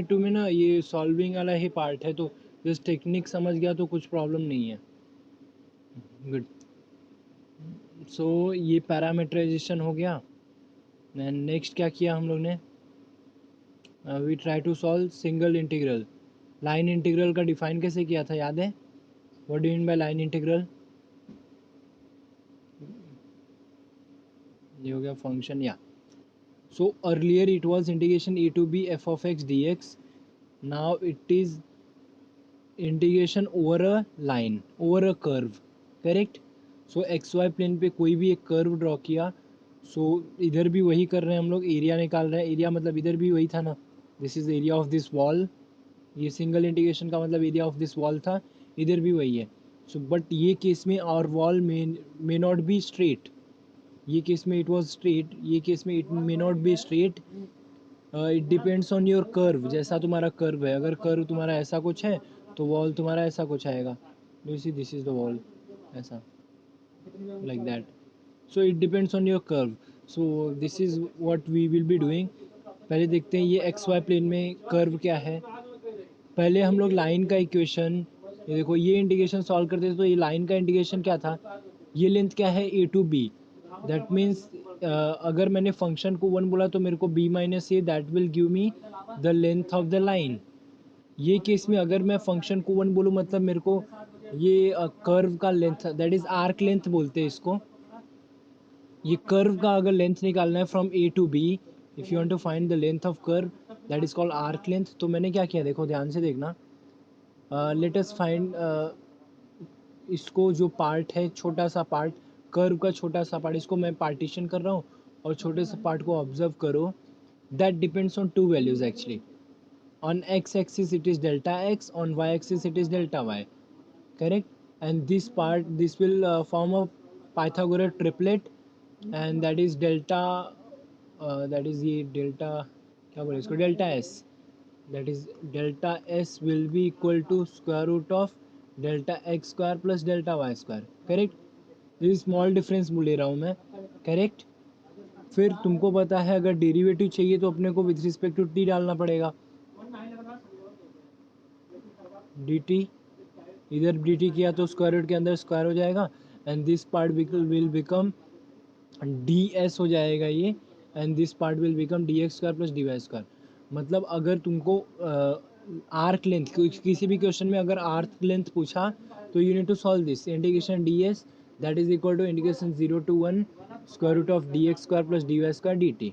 2022 में ना ये सॉल्विंग वाला ही पार्ट है, तो जस्ट टेक्निक समझ गया तो कुछ प्रॉब्लम नहीं है। गुड। सो ये पैरामीटराइजेशन हो गया। एंड नेक्स्ट क्या किया हम लोग ने, we try to solve single integral. Line integral का डिफाइन कैसे किया था, याद है? What do you mean by line integral? ये हो गया फंक्शन या। So earlier it was integration e to b f of x dx. Now it is integration over a line, over a curve. Correct? So xy plane पे कोई भी एक curve draw किया, so इधर भी वही कर रहे हैं हम लोग, एरिया निकाल रहे हैं। एरिया मतलब इधर भी वही था ना, this is area of this wall. ये सिंगल इंटीग्रेशन का मतलब एरिया ऑफ दिस वॉल था, इधर भी वही है। सो बट ये केस में our wall may not be straight, ये केस में इट वाज स्ट्रेट, ये केस में it may not be straight. It depends on your curve, जैसा तुम्हारा कर्व है। अगर कर्व तुम्हारा ऐसा कुछ है तो वॉल तुम्हारा ऐसा कुछ आएगा। Do see this is the wall, ऐसा, like that. So it depends on your curve. So this is what we will be doing. पहले देखते हैं ये एक्स वाई प्लेन में कर्व क्या है। पहले हम लोग लाइन का इक्वेशन, ये देखो ये इंटीग्रेशन सॉल्व करते थे तो ये लाइन का इंटीग्रेशन क्या था, ये लेंथ क्या है ए टू बी। दैट मीन्स अगर मैंने फंक्शन को 1 बोला तो मेरे को b minus A, that will give me the length of the line. ये केस में अगर मैं फंक्शन को 1 बोलूँ मतलब मेरे को ये कर्व का length, that is arc length बोलते हैं इसको। ये कर्व का अगर लेंथ निकालना है from A to B, if you want to find the length of curve, that is called arc length. तो मैंने क्या किया, देखो ध्यान से देखना। लेट अस फाइंड, इसको जो पार्ट है, छोटा सा पार्ट, कर्व का छोटा सा पार्ट, इसको मैं पार्टीशन कर रहा हूँ और छोटे से पार्ट को ऑब्जर्व करो। That depends on two values actually. On X axis it is delta X, on Y axis it is delta Y. Correct? And this part, this will form a Pythagoras triplet, and that is delta, that is ये delta, क्या बोले इसको, delta S. that is delta s will be equal to square root of delta x square plus delta y square. Correct? ये small difference ले रहा हूँ मैं। Correct? फिर तुमको पता है अगर डेरिवेटिव चाहिए तो अपने को विथ रिस्पेक्ट टू टी डालना पड़ेगा। dt, इधर dt किया तो स्क्वायर रूट के अंदर स्क्वायर हो जाएगा, and this part will become ds हो जाएगा ये, and this part will become dx square plus dy square. मतलब अगर तुमको आर्क लेंथ, किसी भी क्वेश्चन में अगर आर्क लेंथ पूछा तो you need to solve this integration ds, that is equal to integration 0 to 1 square root of dx square plus dy square dt।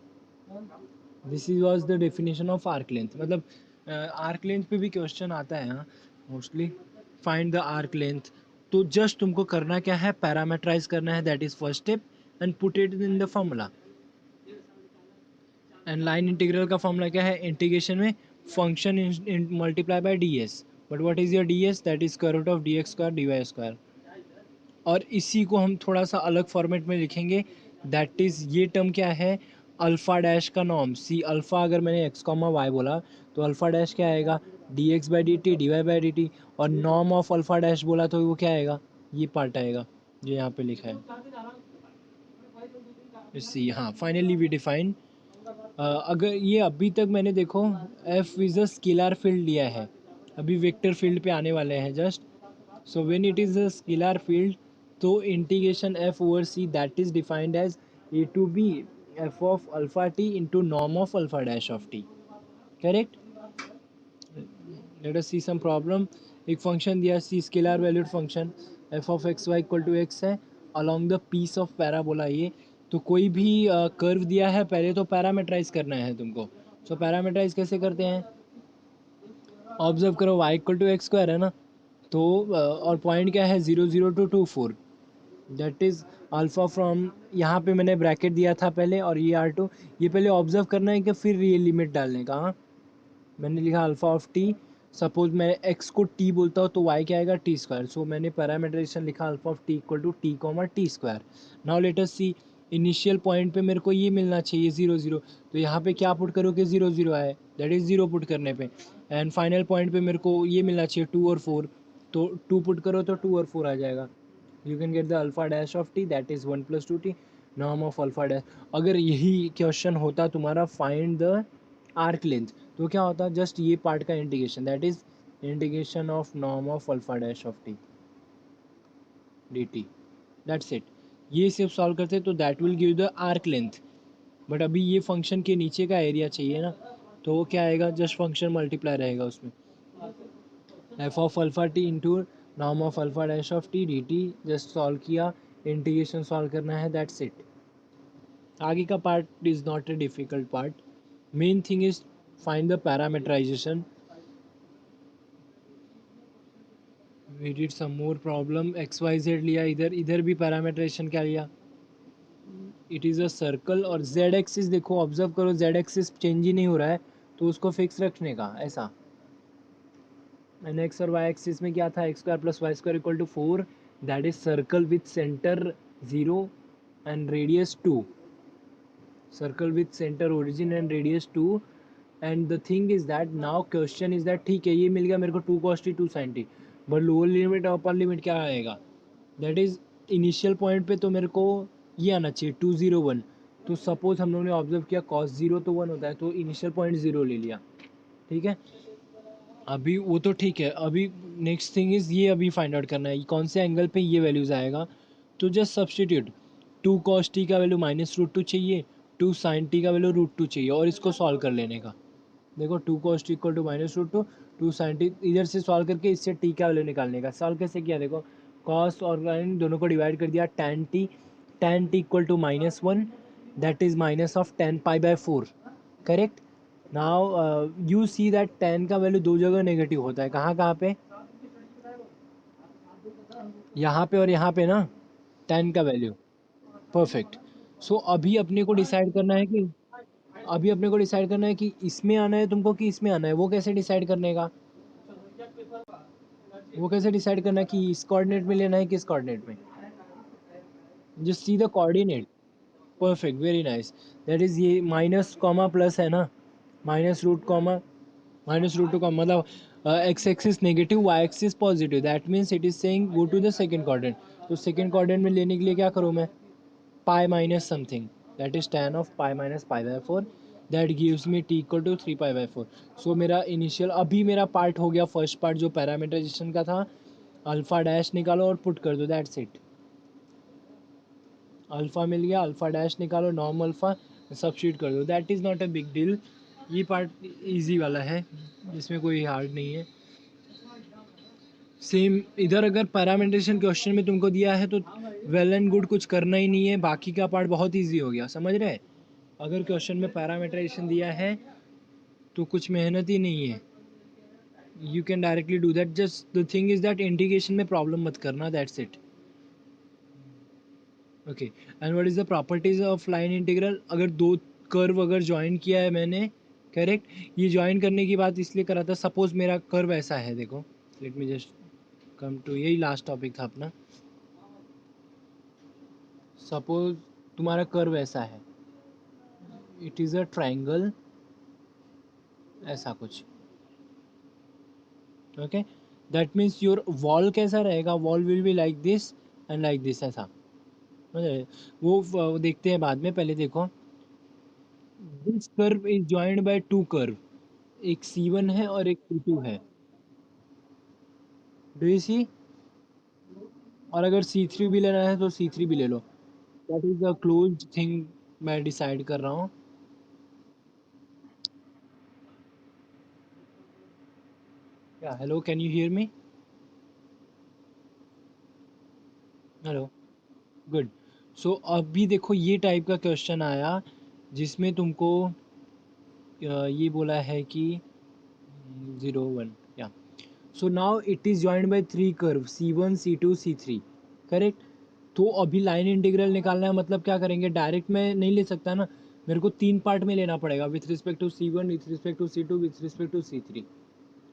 This is was the definition of arc length. मतलब arc length पे भी question आता है हाँ, mostly. Find the arc length. तो just तुमको करना क्या है, पैरामीटराइज करना है, that is first step, and put it in the formula. And line integral का फॉर्मूला क्या है, इंटीग्रेशन में function multiply by D S. But what is your D S, that is square root of D X square D Y square. और इसी को हम थोड़ा सा अलग फॉर्मेट में लिखेंगे, दैट इज़ ये टर्म क्या है, अल्फ़ा डैश का नॉर्म। सी अल्फ़ा, अगर मैंने एक्स कॉमा वाई बोला तो अल्फ़ा डैश क्या आएगा, D X by D T D Y by D T. और नॉर्म ऑफ अल्फ़ा डैश बोला तो वो क्या आएगा, ये पार्ट आएगा जो यहाँ पे लिखा है। सी हाँ, फाइनली वी डिफाइन। अगर ये अभी तक मैंने देखो F is a scalar field लिया है, अभी वेक्टर फील्ड पे आने वाले हैं just. So when it is a scalar field तो integration F over C that is defined as A to B F of alpha T into norm of alpha dash of T. Correct? Let us see some problem. एक function दिया C, scalar valued function F of X Y equal to X है along the piece of parabola. ये तो कोई भी curve दिया है, पहले तो पैरामीटराइज करना है तुमको। सो पैरामीटराइज कैसे करते हैं, ऑब्जर्व करो Y equal to X square है ना, तो और पॉइंट क्या है 0 0 to 2 4, that is alpha from, यहाँ पे मैंने ब्रैकेट दिया था पहले और ये R2। ये पहले ऑब्जर्व करना है कि फिर ये लिमिट डालने का। हाँ, मैंने लिखा अल्फ़ा ऑफ टी, सपोज मैं x को t बोलता हूँ तो y क्या आएगा टी स्क्वायर। सो मैंने पैरामीटराइजेशन लिखा alpha of T equal to T comma T square. Now let us see, initial point पे मेरे को ये मिलना चाहिए 0 0, तो यहाँ पे क्या पुट करो कि 0 0 आए, दैट इज़ 0 पुट करने पे। एंड फाइनल पॉइंट पे मेरे को ये मिलना चाहिए 2 और 4, तो 2 पुट करो तो 2 और 4 आ जाएगा। You can get the alpha dash of T, that is 1 + 2t norm of alpha dash. अगर यही क्वेश्चन होता तुम्हारा फाइंड द आर्क लेंथ, तो क्या होता है जस्ट ये पार्ट का integration, that is integration of norm of alpha dash of T D T, that's it. ये सिर्फ सॉल्व करते तो that will give the arc length. But अभी ये फंक्शन के नीचे का एरिया चाहिए ना, तो वो क्या आएगा, जस्ट फंक्शन मल्टीप्लाई रहेगा उसमें, F of alpha T into norm of alpha dash of T D T, just solve किया, इंटीग्रेशन सॉल्व करना है, दैट्स इट। आगे का part is not a difficult part, main thing is find the parameterization. We did some more problem, X Y Z लिया, इधर इधर भी parameterization क्या लिया, इट इज़ अ सर्कल, और जेड एक्सिस देखो ऑब्जर्व करो, जेड एक्सिस चेंज ही नहीं हो रहा है, तो उसको फिक्स रखने का ऐसा। एंड एक्स और वाई एक्सिस में क्या था, X square plus Y square equal to 4, that is circle with centre 0 and radius 2, circle with centre origin and radius 2। And the thing is that now question is that, ठीक है ये मिल गया मेरे को 2 cos t 2 sin t, but lower limit और upper limit क्या आएगा, that is initial point पे तो मेरे को ये आना चाहिए 201, तो सपोज हम लोगों ने ऑब्जर्व किया cos 0 तो 1 होता है, तो इनिशियल पॉइंट 0 ले लिया, ठीक है। अभी वो तो ठीक है, अभी नेक्स्ट थिंग इज ये अभी फाइंड आउट करना है कौन से एंगल पे ये वैल्यूज आएगा, तो जस्ट सब्सटीट्यूट, 2 cos t का वैल्यू -√2 चाहिए, 2 sin t का वैल्यू √2 चाहिए, और इसको सॉल्व कर लेने का। देखो 2 cos t equal to -√2, 2 sin t, इधर से सॉल्व करके इससे t का वैल्यू निकालने का। सॉल्व कैसे किया, देखो cos और sin दोनों को डिवाइड कर दिया, tan t equal to -1, that is minus of tan π/4, correct. Now you see that tan का वैल्यू दो जगह नेगेटिव होता है, कहाँ कहाँ पे, यहाँ पे और यहाँ पे ना, tan का वैल्यू, परफेक्ट। सो अभी अपने को डिसाइड करना है कि, अभी अपने को डिसाइड करना है कि इसमें आना है तुमको कि इसमें आना है, वो कैसे डिसाइड करने का, वो कैसे डिसाइड करना है कि इस कोऑर्डिनेट में लेना है किस कोऑर्डिनेट में, just see the coordinate, perfect, very nice. That is ये माइनस कॉमा प्लस है ना, -√2 का मतलब X axis negative, Y axis positive, that means it is saying go to the second coordinate. तो सेकंड कोऑर्डिनेट में लेने के लिए क्या करूँ मैं, pi minus something, that is tan of pi minus π/4, that gives me t equal to 3π/4। So मेरा initial अभी मेरा पार्ट हो गया, फर्स्ट पार्ट जो पैरामीटराइजेशन का था, अल्फा डैश निकालो और पुट कर दो, दैट्स इट। अल्फा मिल गया, अल्फा डैश निकालो, नॉर्म अल्फा सब्स्टिट्यूट कर दो, that is not a big deal. ये पार्ट इजी वाला है, इसमें कोई हार्ड नहीं है। सेम इधर अगर पैरामीटराइजेशन क्वेश्चन में तुमको दिया है तो वेल एंड गुड, कुछ करना ही नहीं है, बाकी का पार्ट बहुत ईजी हो गया, समझ रहे। अगर क्वेश्चन में पैरामीटराइजेशन दिया है तो कुछ मेहनत ही नहीं है, you can directly do that, just the thing is that integration में प्रॉब्लम मत करना, that's it. Okay, and what is the properties of line integral, अगर दो कर्व अगर ज्वाइन किया है मैंने, करेक्ट, ये ज्वाइन करने की बात इसलिए करा था, सपोज मेरा कर्व ऐसा है, देखो let me just come to, यही लास्ट टॉपिक था अपना। सपोज तुम्हारा कर्व ऐसा है, इट इज़ अ ट्राइंगल, ऐसा कुछ, okay, that means your wall कैसा रहेगा, wall will be like this and like this, ऐसा, समझ रहे? वो देखते हैं बाद में, पहले देखो, this curve is joined by two curve, एक C1 है और एक C2 है, डू यू सी, और अगर C3 भी लेना है तो C3 भी ले लो, that is the close thing मैं डिसाइड कर रहा हूँ। या hello, can you hear me, hello, good. So अभी देखो ये टाइप का क्वेश्चन आया जिसमें तुमको ये बोला है कि 0 1, या, so now it is joined by three curve C1 C2 C3, correct. तो अभी लाइन इंटीग्रल निकालना है, मतलब क्या करेंगे, डायरेक्ट में नहीं ले सकता ना, मेरे को तीन पार्ट में लेना पड़ेगा, with respect to C1, with respect to C2, with respect to C3,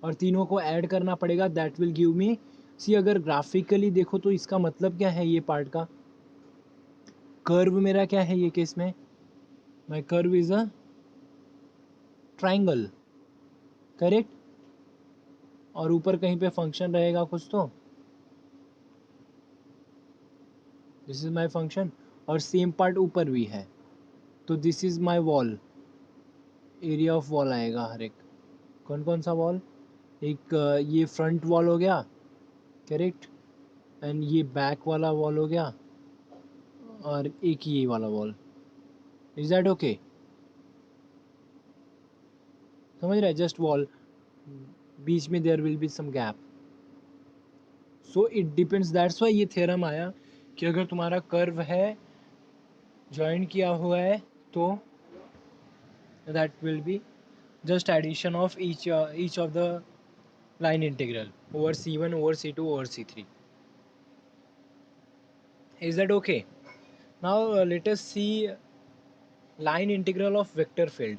और तीनों को ऐड करना पड़ेगा, that will give me, see अगर ग्राफिकली देखो तो इसका मतलब क्या है, ये पार्ट का कर्व मेरा क्या है ये केस में, my curve is a triangle, correct, और ऊपर कहीं पे फंक्शन रहेगा कुछ, तो दिस इज माई फंक्शन, और सेम पार्ट ऊपर भी है, तो this is my wall, area of wall आएगा हर एक। कौन कौन सा वॉल? एक ये फ्रंट वॉल हो गया, करेक्ट, एंड ये बैक वाला वॉल हो गया, और एक ये वाला वॉल। Is that okay? समझ रहे? जस्ट वॉल, बीच में there will be some gap. So it depends, that's why ये थ्योरम आया कि अगर तुम्हारा कर्व है, ज्वाइन किया हुआ है, तो that will be just addition of each of the line integral over c1 over c2 over c3. Is that okay? Now let us see line integral of vector field.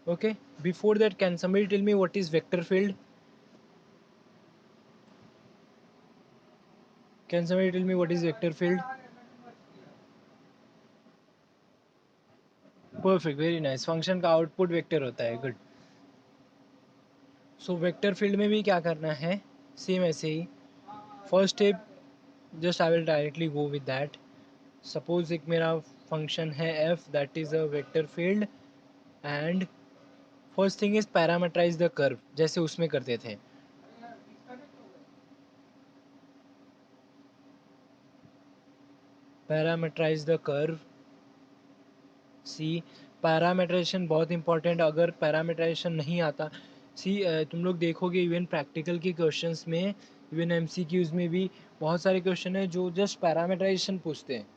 Okay, before that, can somebody tell me what is vector field? Can somebody tell me what is vector field? Perfect, very nice. Function का output vector होता है, good. So vector field में भी क्या करना है, same ऐसे ही। First step, just I will directly go with that. Suppose एक मेरा फंक्शन है f, that is a vector field, and first thing is parameterize the curve, जैसे उसमें करते थे। Parameterize the curve. See, parameterization बहुत इंपॉर्टेंट। अगर पैरामीटराइजेशन नहीं आता, सी तुम लोग देखोगे इवन प्रैक्टिकल के क्वेश्चंस में, इवन एमसीक्यूज में भी बहुत सारे क्वेश्चन है जो जस्ट पैरामीटराइजेशन पूछते हैं।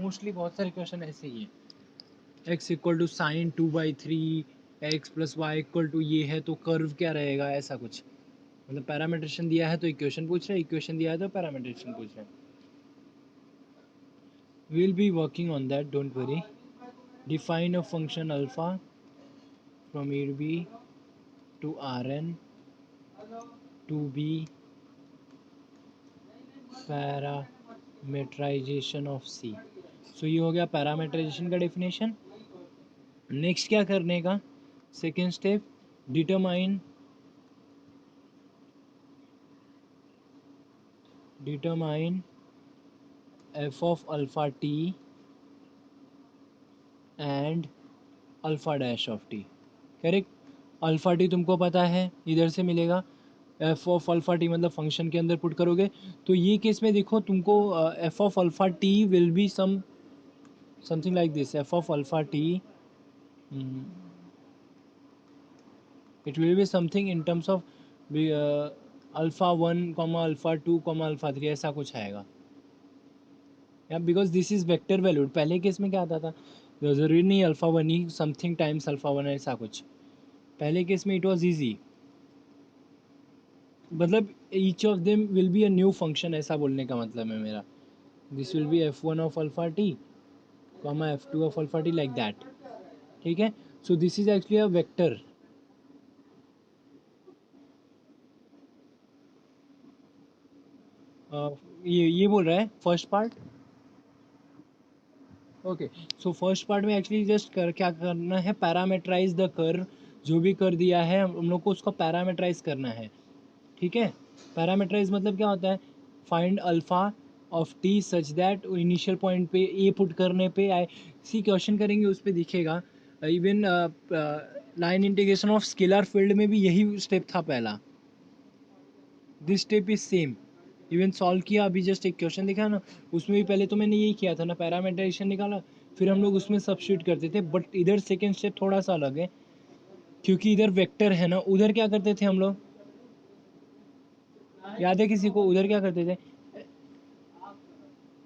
मोस्टली बहुत सारे क्वेश्चन ऐसे ही है, X equal to sine 2/3, X plus Y equal to ये है तो कर्व क्या रहेगा, ऐसा कुछ। मतलब पैरामीटरेशन दिया है तो इक्वेशन पूछ रहे हैं, इक्वेशन दिया है तो पैरामीटरेशन पूछ रहे हैं। we'll be working on that, don't worry. Define a function alpha from a to b to rn to be parameterization of c. So ये हो गया पैरामीटराइजेशन का डेफिनेशन। नेक्स्ट क्या करने का, second step, determine f of alpha t and alpha dash of T. Correct, alpha T तुमको पता है, इधर से मिलेगा। एफ ऑफ अल्फ़ा टी मतलब फंक्शन के अंदर पुट करोगे, तो ये केस में देखो तुमको F of alpha T will be something like this. F of alpha T it will be something in terms of alpha 1 comma alpha 2 comma alpha 3, ऐसा कुछ आएगा। या because this is vector valued. पहले case में क्या आता था, जरूरी नहीं अल्फ़ा 1 ही, समथिंग टाइम्स अल्फ़ा 1, ऐसा कुछ। पहले केस में इट वाज इजी, मतलब each of them will be a new function, ऐसा बोलने का मतलब है मेरा। This will be f1 of alpha T comma f2 of alpha T, like that. ठीक है, सो this is actually a vector. ये बोल रहा है first part. Okay, so first part में एक्चुअली जस्ट क्या करना है, पैरामीटराइज द कर्व। जो भी कर दिया है हम लोग को उसको पैरामीटराइज करना है। ठीक है, पैरामीटराइज मतलब क्या होता है, find alpha of T such that initial point पे ए पुट करने पे आई सी क्वेश्चन करेंगे उस पर दिखेगा। Even line integration of scalar field में भी यही स्टेप था पहला। This step is same. Even solve किया अभी जस्ट एक क्वेश्चन दिखा ना, उसमें भी पहले तो मैंने यही किया था ना, पैरामीटराइजेशन निकाला, फिर हम लोग उसमें सब्स्टिट्यूट करते थे। बट इधर सेकेंड स्टेप थोड़ा सा अलग है, क्योंकि इधर वेक्टर है ना। उधर क्या करते थे हम लोग, याद है किसी को, उधर क्या करते थे,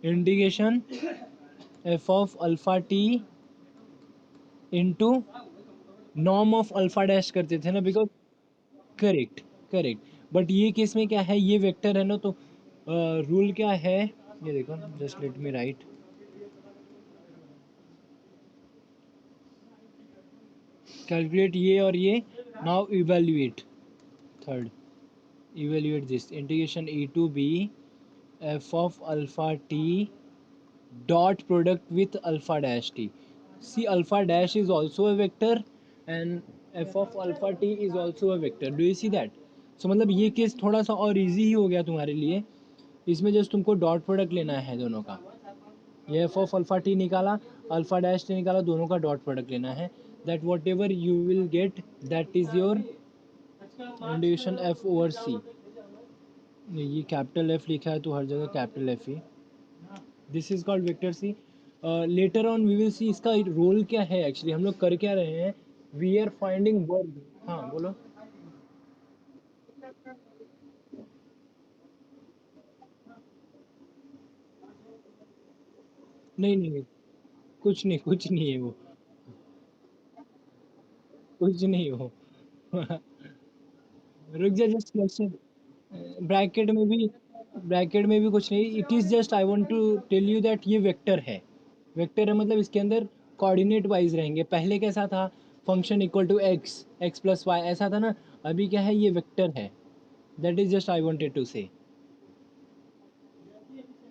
integration F of alpha T into norm of alpha dash करते थे ना, बिकॉज करेक्ट, करेक्ट। बट ये केस में क्या है, ये वेक्टर है ना, तो रूल क्या है, ये देखो, just let me write. Calculate ये और ये, now evaluate third, evaluate this integration A to B F of alpha T dot product with alpha dash t. See, alpha dash is also a vector, and F of alpha T is also a vector. Do you see that? So मतलब ये case थोड़ा सा और easy ही हो गया तुम्हारे लिए. इसमें जस्ट तुमको डॉट प्रोडक्ट लेना है दोनों का. ये एफ ऑफ अल्फा टी निकाला, अल्फा डैश टी निकाला, दोनों का डॉट प्रोडक्ट लेना है. That whatever you will get, that is your integration F over C. ये कैपिटल एफ लिखा है तो हर जगह कैपिटल एफ ही. This is called vector C. Later on we will see इसका रोल क्या है. एक्चुअली हम लोग कर क्या रहे हैं, वी आर फाइंडिंग वर्ग. हाँ बोलो. नहीं नहीं नहीं, कुछ नहीं, कुछ नहीं है वो, कुछ नहीं हो. रुक जा, जस्ट क्वेश्चन. ब्रैकेट में भी, ब्रैकेट में भी कुछ नहीं. It is just I want to tell you that ये वेक्टर है. वेक्टर है मतलब इसके अंदर कोऑर्डिनेट वाइज रहेंगे. पहले कैसा था, function equal to X, X plus Y ऐसा था ना. अभी क्या है, ये वेक्टर है. That is just I wanted to say.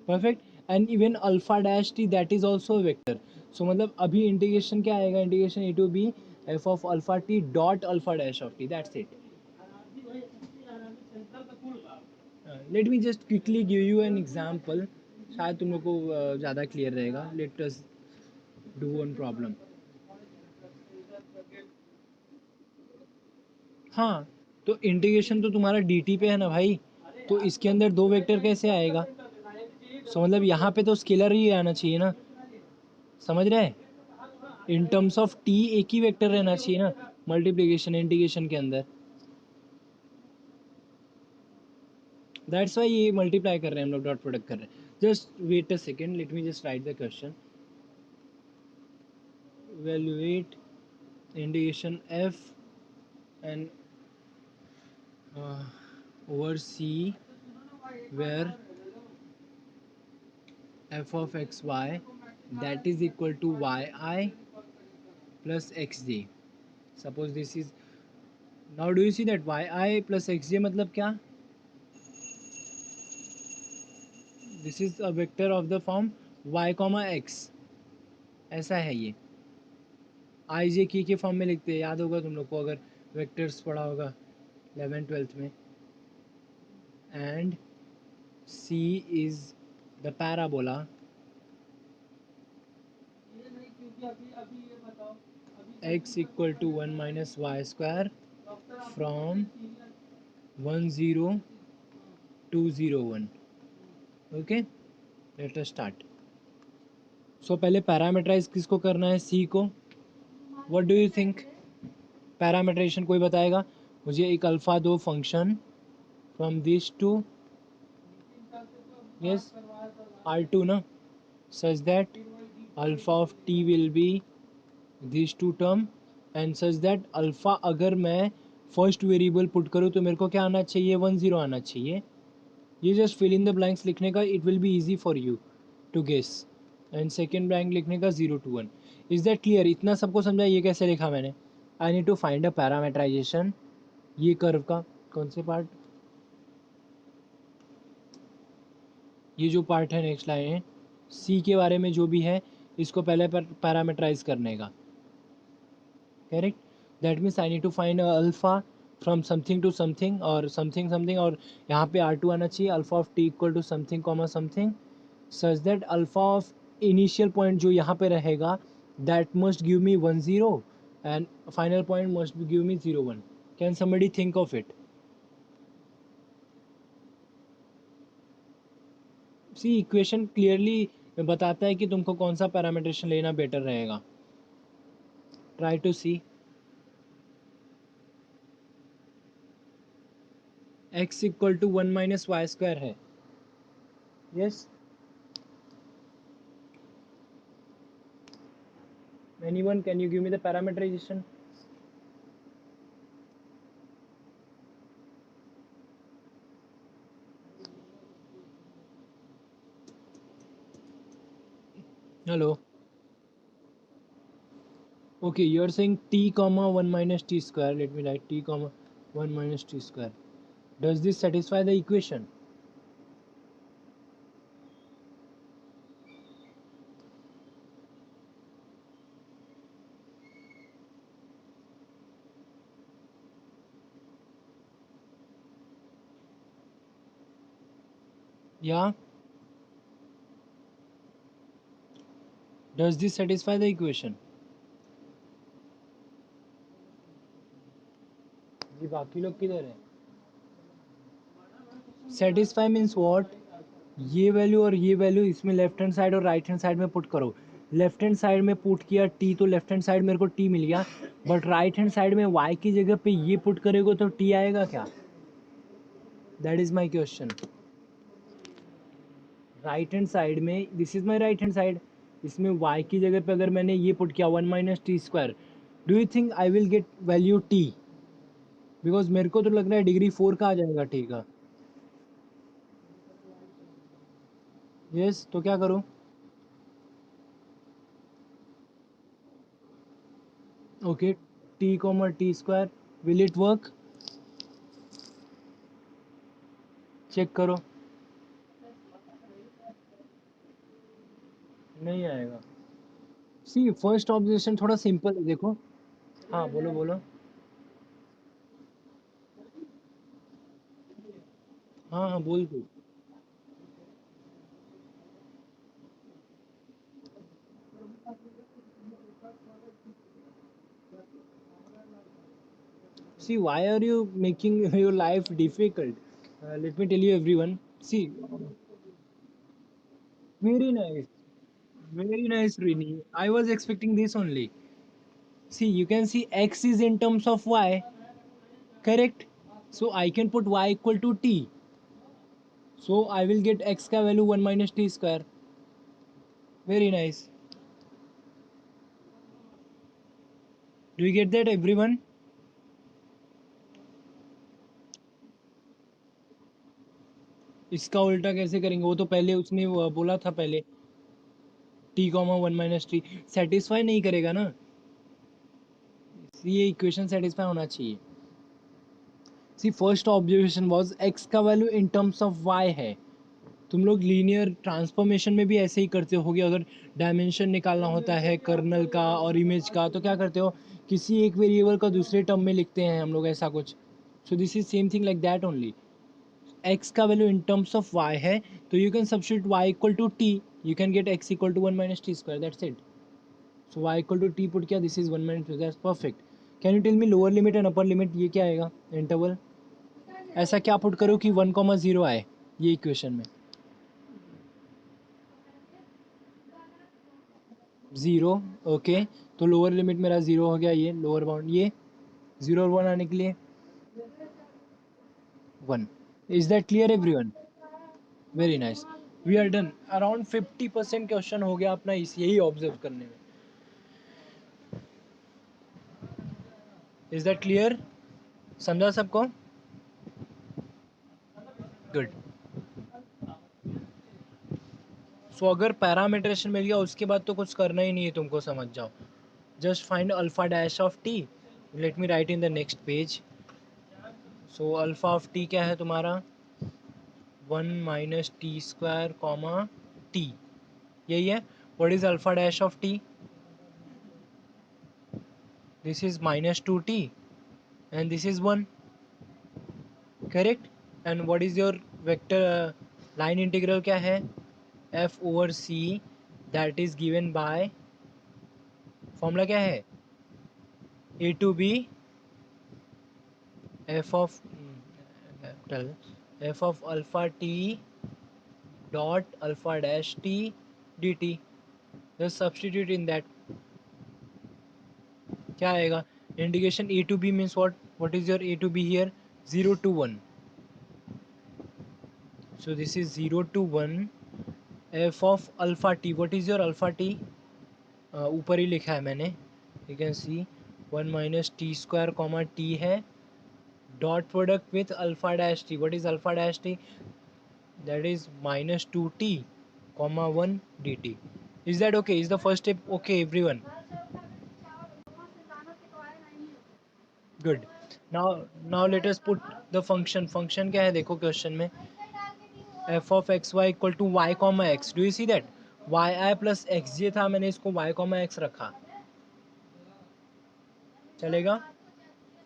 Perfect. And even alpha dash T that is also vector. So मतलब अभी इंटीग्रेशन क्या आएगा, integration A to B F of alpha T dot alpha dash of T. That's it. Let me just quickly give you an example. शायद तुम लोग को ज़्यादा clear रहेगा. Let us do one problem. हाँ, तो इंटीग्रेशन तो तुम्हारा डी टी पे है ना भाई. तो इसके अंदर दो वेक्टर कैसे आएगा. सो मतलब यहाँ पे तो स्केलर ही आना चाहिए ना. समझ रहे हैं. इन टर्म्स ऑफ टी एक ही वेक्टर रहना चाहिए ना मल्टीप्लिकेशन इंटीग्रेशन के अंदर. दैट्स वाई ये मल्टीप्लाई कर रहे हैं हम लोग, डॉट प्रोडक्ट कर रहे हैं. Just wait a second, let me just write the question. evaluate integration f and over c where f of x y that is equal to yi plus xj. Suppose this is, now do you see that yi plus xj मतलब क्या. This is a vector of the form y comma x. ऐसा है ये. आई जे की के form में लिखते हैं, याद होगा तुम लोग को अगर वेक्टर्स पढ़ा होगा 11th 12th में. And C is the parabola x equal to 1 minus y square from 1 0 to 0 1. Okay, let us start. So पहले पैरामीटराइज किसको करना है, सी को. What do you think, parameterization कोई बताएगा मुझे. एक अल्फ़ा दो function from this to, yes, R two ना, such that alpha of T will be this to term and such that alpha अगर मैं फर्स्ट वेरिएबल पुट करूँ तो मेरे को क्या आना चाहिए, 1 0 आना चाहिए. ये just fill in the blanks लिखने का, it will be easy for you to guess. And second blank लिखने का 0 to 1. Is that clear. इतना सबको समझा ये कैसे लिखा मैंने. I need to find a parameterization. ये कर्व का कौन से पार्ट, ये जो पार्ट है नेक्स्ट लाइन है, सी के बारे में जो भी है इसको पहले पैरामीटराइज करने का. Correct. That means I need to find alpha from something to something और समथिंग समथिंग, और यहाँ पे आर टू आना चाहिए. Alpha of T equal to something comma something such that alpha of initial point जो यहाँ पे रहेगा that must give me 1 0 and final point must give me 0 1. Can somebody think of it. See equation clearly बताता है कि तुमको कौन सा पैरामीटरेशन लेना बेटर रहेगा. Try to see. X equal to 1 minus Y square है. Yes. Anyone can you give me the parameterization. Hello. Okay, you are saying t comma 1 minus t square. Let me write t comma 1 minus t square. Does this satisfy the equation? या does this satisfy the equation? जी बाकी लोग किधर है? Satisfy means what? ये value और ये value इसमें लेफ्ट हैंड साइड और राइट हैंड साइड में पुट करो। लेफ्ट हैंड साइड में पुट किया टी, तो लेफ्ट हैंड साइड मेरे को टी मिल गया, बट राइट हैंड साइड में वाई की जगह पे ये पुट करेगा तो टी आएगा क्या? That is my question. Right hand side में, this is my right hand side, इसमें y की जगह पे अगर मैंने ये पुट किया 1 - t², do you think I will get value t? Because मेरे को तो लग रहा है डिग्री 4 का आ जाएगा t का। यस, तो क्या करूँ? Okay, t, t², will it work? Check करो। नहीं आएगा। सी फर्स्ट ऑब्जर्वेशन थोड़ा सिंपल है, देखो। हाँ बोलो बोलो। हाँ हाँ बोल दो। See, why are you making your life difficult? Let me tell you, everyone. See, very nice, very nice, Rini. I was expecting this only. See, you can see x is in terms of y, correct? So I can put y equal to t. So I will get x ka value 1 - t². Very nice. Do you get that, everyone? इसका उल्टा कैसे करेंगे? वो तो पहले उसने बोला था पहले, t, 1 - t सेटिस्फाई नहीं करेगा ना, ये इक्वेशन सेटिस्फाई होना चाहिए। सी फर्स्ट ऑब्जर्वेशन वाज x का value in terms of y है। तुम लोग लीनियर ट्रांसफॉर्मेशन में भी ऐसे ही करते होगे, अगर डायमेंशन निकालना होता है कर्नल का और इमेज का, तो क्या करते हो, किसी एक वेरिएबल का दूसरे टर्म में लिखते हैं हम लोग, ऐसा कुछ। So this is same thing like that only. x का value in terms of y है, तो you can substitute y equal to t, you can get x equal to 1 - t², that's it. So y equal to t put किया, this is 1 - t², that's perfect. Can you tell me lower limit and upper limit, ये क्या आएगा interval? ऐसा क्या put करो कि 1, 0 आए ये इक्वेशन में? 0। ओके, तो लोअर लिमिट मेरा 0 हो गया, ये लोअर बाउंड, ये 0 और 1 आने के लिए 1। Is that clear everyone? Very nice, we are done. Around 50% question हो गया अपना इस यही ऑब्जर्व करने में। Is that clear? समझा सबको? गुड। सो अगर पैरामीटरेशन मिल गया उसके बाद तो कुछ करना ही नहीं है तुमको, समझ जाओ। Just find alpha dash of T. Late me right in the next page. So alpha of T क्या है तुम्हारा? 1 - t² कॉमा टी, यही है। What is alpha dash of T? This is -2t and this is 1, correct? And what is your vector line integral क्या है? f/c, that is given by, formula क्या है? a to b f of capital f of alpha t dot alpha dash t dt. just substitute in that, क्या आएगा? Integration a to b means what is your a to b here? 0 to 1. so this is 0 to 1 f of alpha t. what is your alpha t? ऊपर ही लिखा है मैंने, you can see 1 - t² comma T है, dot product with alpha dash T. What is alpha dash T? That is -2t comma 1 dt. Is that okay? Is the first step okay everyone? Good. Now let us put the function क्या है देखो question में, f of x y equal to y comma X. Do you see that Y I plus X J था, मैंने इसको y comma x रखा, चलेगा?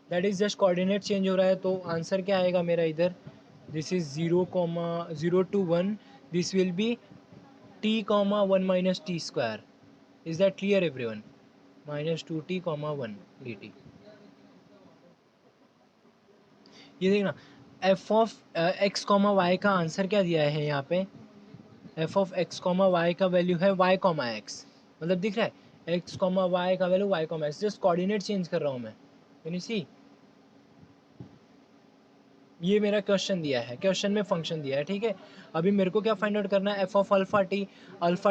That is just coordinate change हो रहा है, तो आंसर क्या आएगा मेरा इधर? this is 0 comma 0 to 1, this will be t comma 1 minus t square. Is that clear everyone? minus 2t comma 1 dt. ये देखना F of X comma Y का आंसर क्या दिया है यहाँ पे, F of X comma Y का value है वाई कॉमा एक्स, मतलब दिख रहा है एक्स कॉमा वाई का value Y comma X, just coordinate change कर रहा हूँ मैं, कैन यू सी? ये मेरा क्वेश्चन दिया है, क्वेश्चन में फंक्शन दिया है, ठीक है। अभी मेरे को क्या फाइंड आउट करना है, एफ ऑफ अल्फा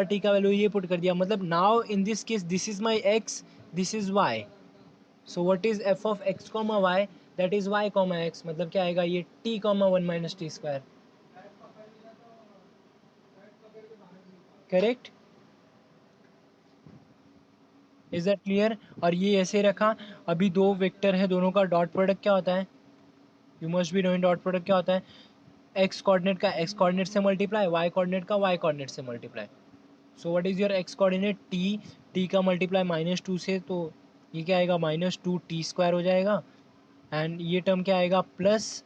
टी का वैल्यू ये पुट कर दिया, मतलब now in this case this is my X, this is Y, so what is F of X comma Y, that is Y comma X, मतलब क्या आएगा ये T comma 1 minus T square, correct? Is that clear? और ये ऐसे रखा, अभी दो वेक्टर है, दोनों का डॉट प्रोडक्ट क्या होता है, you must be knowing dot product क्या होता है, एक्स कोऑर्डिनेट का एक्स कोऑर्डिनेट से मल्टीप्लाई, वाई कोऑर्डिनेट का वाई कोऑर्डिनेट से multiply. So what is your x coordinate T, T का मल्टीप्लाई -2 से, तो ये क्या आएगा -2t स्क्वायर हो जाएगा, एंड ये टर्म क्या आएगा प्लस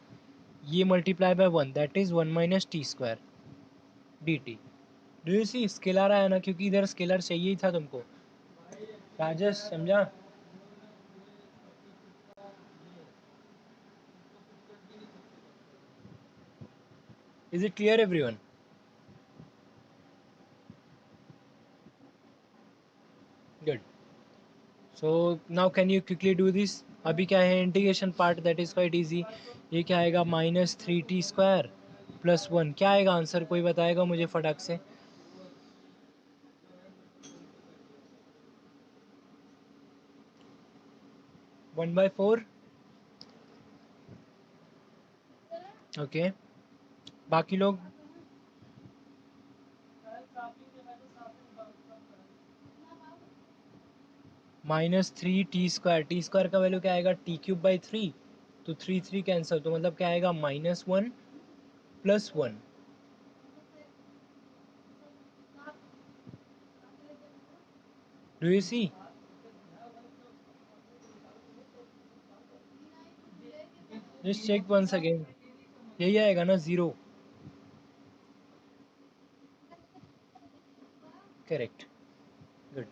ये multiply by 1, that is 1 minus T square D T. Do you see scalar आया ना, क्योंकि इधर स्केलर चाहिए ही था तुमको, राजेश समझा? Is it clear everyone? Good, so now can you quickly do this. अभी क्या है integration part, that is quite easy. ये क्या आएगा -3t स्क्वायर प्लस 1, क्या आएगा आंसर, कोई बताएगा मुझे फटाक से? 1/4, ओके। बाकी लोग -3t स्क्वायर, टी स्क्वायर का वैल्यू क्या आएगा t³/3, तो 3 कैंसिल, तो मतलब क्या आएगा -1 plus 1। Do you see? Just check once again, यही आएगा ना 0, करेक्ट, गुड,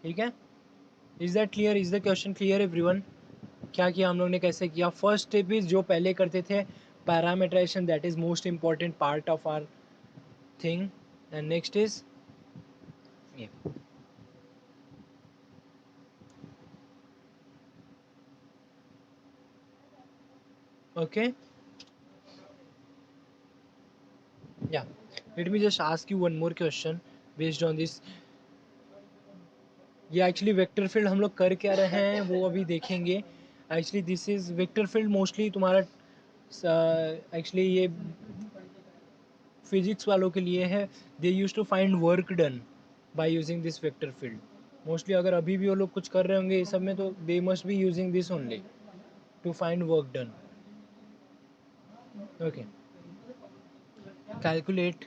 ठीक है। Is that clear, is the question clear everyone? क्या किया हम लोग ने, कैसे किया? फर्स्ट स्टेप इज जो पहले करते थे parameterization, that is most important part of our thing, and next is ये, ओके, या let me just ask you one more question based on this. ये एक्चुअली वेक्टर फील्ड हम लोग कर क्या रहे हैं वो अभी देखेंगे। Actually this is vector field mostly तुम्हारा एक्चुअली ये फिजिक्स वालों के लिए है, they use to find work done by using this vector field. Mostly अगर अभी भी वो लोग कुछ कर रहे होंगे ये सब में, तो they must be using this only to find work done, okay. Calculate,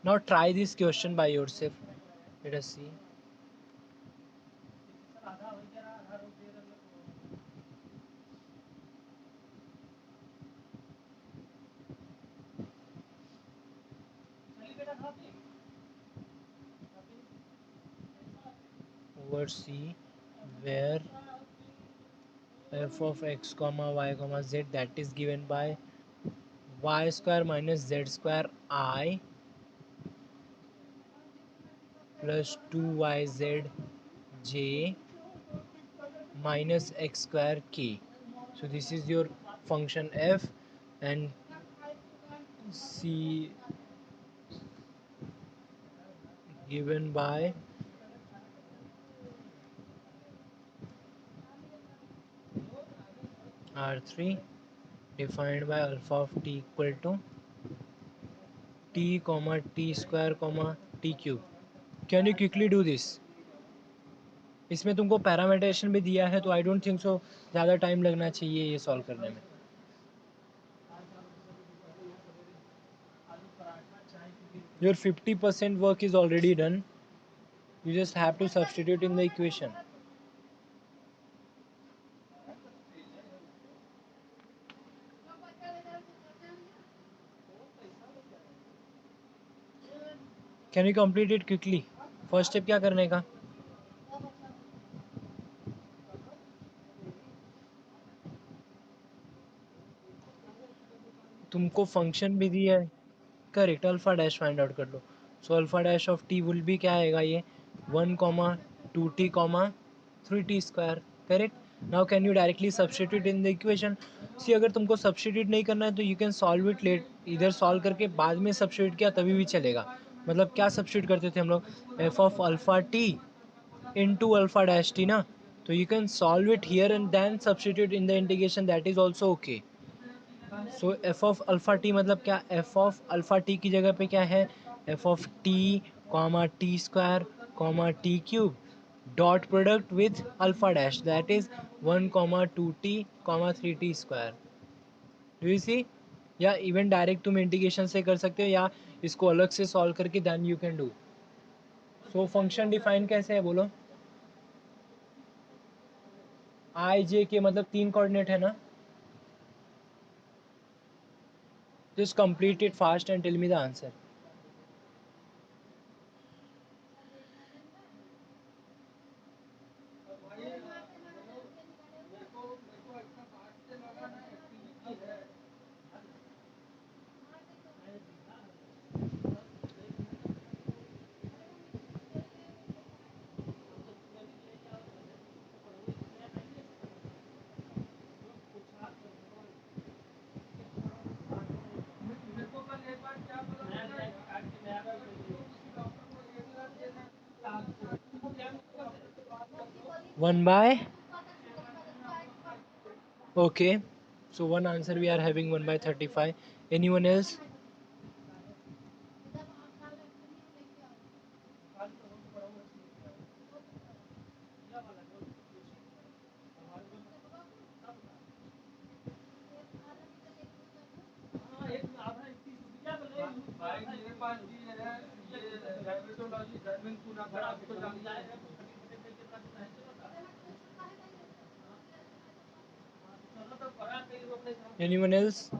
now try this question by yourself, let us see. Over C where f of x comma y comma z, that is given by y square minus z square I plus 2yz j minus x square k. So this is your function f, and C given by R3 defined by alpha of t equal to t comma t square comma t cube. Can you quickly do this? इसमें तुमको पैरामीटरेशन भी दिया है, तो I don't think so ज़्यादा time लगना चाहिए ये सॉल्व करने में। Your 50% work is already done, you just have to substitute in the equation. Can you complete it quickly? First step क्या करने का? तुमको फंक्शन भी दिया है, correct, alpha dash find out कर लो. So alpha dash of T will be क्या आएगा ये 1,2t,3t². Correct. Now can you directly substitute in the equation? See अगर तुमको सब्स्टिट्यूट नहीं करना है तो you can solve it let, इधर सॉल्व करके बाद में सब्स्टिट्यूट किया तभी भी चलेगा. मतलब क्या सब्स्टिट्यूट करते थे हम लोग? F of alpha T into alpha dash t ना. तो you can solve it here and then substitute in the integration, that is also okay. So F of alpha T मतलब क्या? एफ ऑफ अल्फा टी की जगह पे क्या है? F of T comma टी² comma T cube dot product with alpha dash, that is 1,2t,3t². Do you see? या even direct तुम इंटीग्रेशन से कर सकते हो या इसको अलग से सॉल्व करके then you can do. So function define कैसे है बोलो? आई जे के मतलब 3 कोऑर्डिनेट है ना? Just complete it fast and tell me the answer. One by, okay, so one answer we are having 1/35. Anyone else? Anyone else?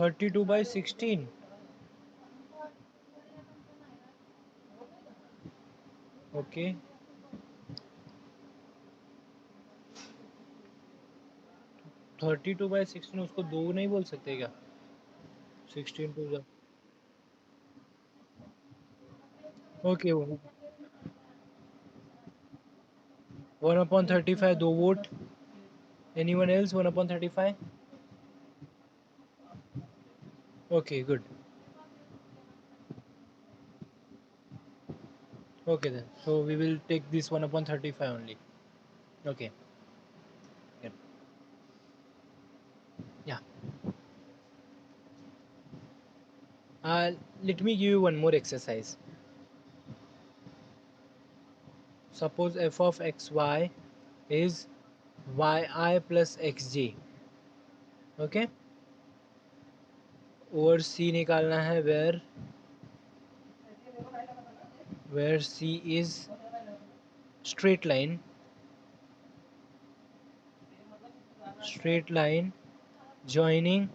(32/16). Okay. 32/16 उसको दो नहीं बोल सकते क्या? 16 टू जा, ओके. 1/35 दो vote. Anyone else? 1/35. Okay, good. Okay then. So we will take this 1/35 only. Okay. Good. Yeah. Let me give you one more exercise. Suppose f of xy is yi plus xj. Okay. और c निकालना है where c is straight line joining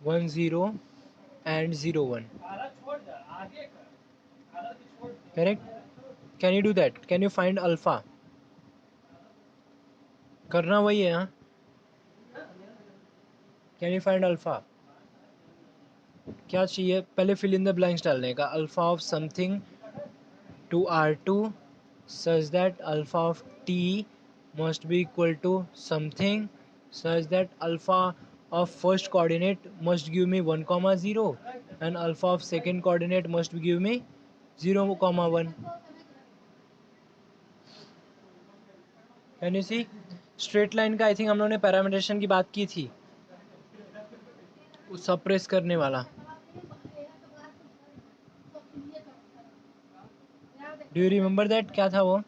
1 0 and 0 1. Correct? Can you do that? Can you find alpha? करना वही है. हाँ, can you find alpha? क्या चाहिए? पहले फिल इन द ब्लैंक्स डालने का. Alpha of something to R2 such that alpha of t must be equal to something such that alpha of first coordinate must give me 1 comma 0 and alpha of second coordinate must give me 0 comma 1. Can you see? Straight line का I think हम लोगों ने पैरामीटरेशन की बात की थी, suppress करने वाला। डू यू रिमेम्बर दैट, क्या था वो?